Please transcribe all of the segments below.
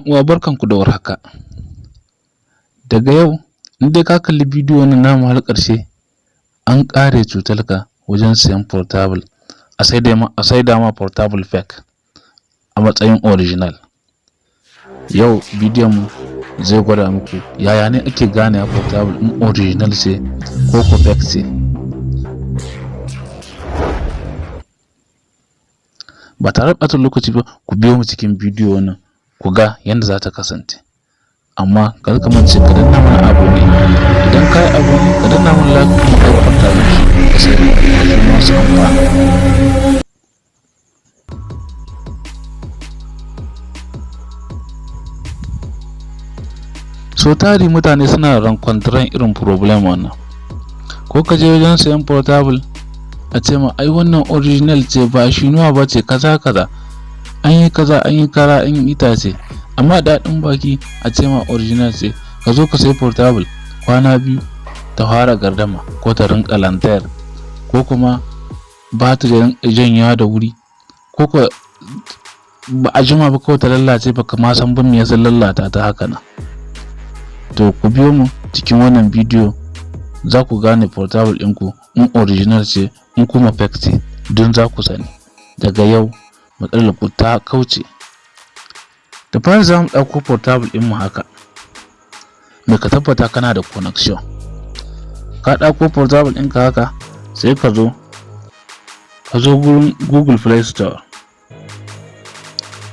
uwa barkanku da warhaka. Daga yau in dai ka kalli bidiyo wannan namu har ƙarshe, an ƙare cutarka wajen siyan portable a saida ma portable fake a matsayin original. Yau bidiyon mu zai gwada muku yaya ne ake gane portable in original ce ko ko fake ce. Ba tare da ɓata lokaci ba, ku biyo mu cikin bidiyo wannan ku ga yadda za ta kasance. Amma kar ka mance ka danna mana abone, idan ka yi abone ka danna mana like kuma ka kwanta ka sai ka masu amfani. So tari mutane suna rankwantaran irin problem wannan, ko ka je wajen sayan portable a ce ma ai wannan original ce ba shinuwa ba ce kaza kaza, an yi kaza an yi kara an yi itace, amma daɗin baki a ce ma original ce. Ka zo ka sai portable kwana biyu ta fara gardama ko ta rinka lantar ko kuma ba ta janyawa da wuri ko ko ba a jima ba kawai ta lallace ba ka ma san ban me yasa lallata ta haka na. To ku biyo mu cikin wannan bidiyo za ku gane portable ɗinku in original ce in kuma fake ce, don za ku sani. Daga yau matsalar ku ta kauce. Da fari za mu ɗauko portable ɗin mu haka, me ka tabbata kana da connection. Ka ɗauko portable ɗinka haka sai ka zo gurin Google Play Store.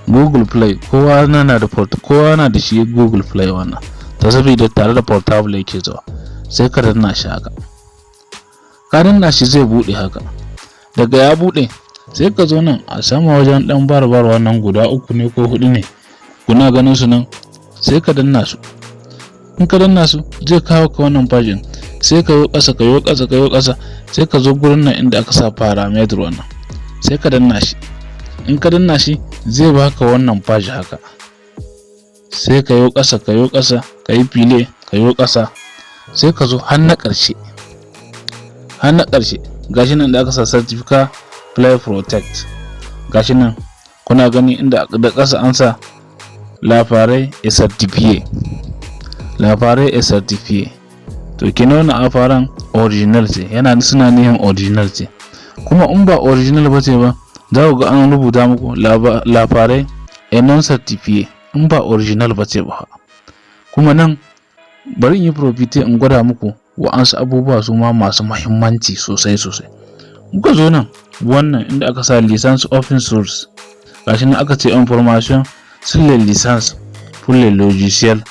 Google Play kowa na da shi Google Play wannan, ta saboda tare da portable yake zuwa. Sai ka danna shi haka, ka danna shi zai buɗe haka. Daga ya buɗe sai ka zo nan a sama wajen ɗan barbar wannan guda 3 ne ko 4 ne, kuna ganin su nan, sai ka danna su. In ka danna su zai kawo ka wannan pagin, sai ka yi ƙasa ka yi ƙasa ka yi ƙasa, sai ka zo gurin nan inda aka sa parameter wannan, sai ka danna shi. In ka danna shi zai baka wannan page haka, sai ka yi ƙasa ka yi ƙasa ka yi file ka yi ƙasa, sai ka zo har na ƙarshe. Gashi nan da aka sa certificate play protect, gashi nan kuna gani inda da ƙasa an sa labarai a certificate. To kina wannan afaran original ce, yana suna nihin original ce. Kuma in ba original ba ce ba, za ku ga an rubuta muku labarai a non certificate, in ba original ba ce ba. Kuma nan bari in yi profite in gwada muku wa'ansu abubuwa su ma masu muhimmanci sosai. Muka zo nan wannan inda aka sa license open source, gashi nan aka ce information sur les licences pour les logiciels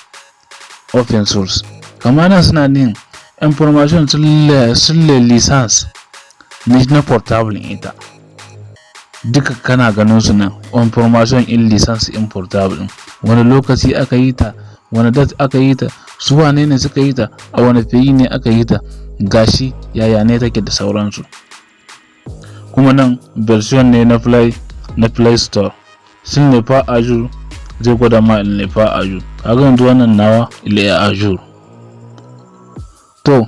open source. Kamar nan suna nin information sur les licences na portable ita, duka kana ganin su nan. Information in license in portable, wani lokaci aka yi ta, wani date aka yi ta, su wane ne suka yi ta, a wani pays ne aka yi ta, gashi yaya ne take da sauransu. Kuma nan version ne na Play Store, sun ne fa a jour, zai gwada ma il ne fa a jour. Kaga yanzu wannan nawa il est a jour. To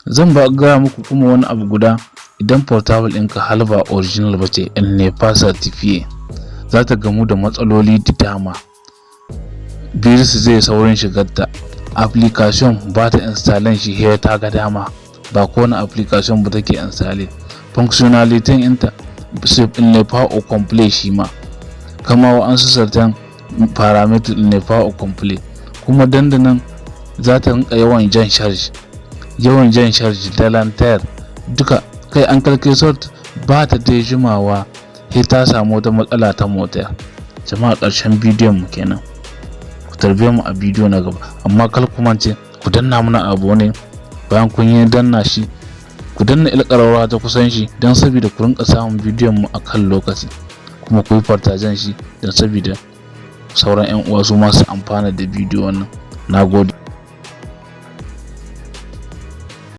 zan ba ga muku kuma wani abu guda, idan portable ɗinka halba original ba ce, il ne fa certifié, za ta gamu da matsaloli da dama. Virus zai saurin shigar ta, application ba ta installation shi he ta ga dama, ba kowane application ba take installe. Functionality inta il ne fa au complet shi ma, kama wa an su certain parameter il ne fa au complet. Kuma dandanan za ta rinka yawan jan charge da lantar duka. Kai an kalke sort ba ta da jimawa he ta samu wata matsala ta motar. Jama'a ƙarshen bidiyon mu kenan, ku tarbiye mu a bidiyo na gaba. Amma kar ku mance ku danna mana abone, bayan kun yi danna shi ku danna ƙararrawa ta kusan shi, don saboda ku rinka samun bidiyon mu akan lokaci. Kuma ku yi partagen shi don saboda sauran 'yan uwa su masu amfana da bidiyo wannan. Nagode.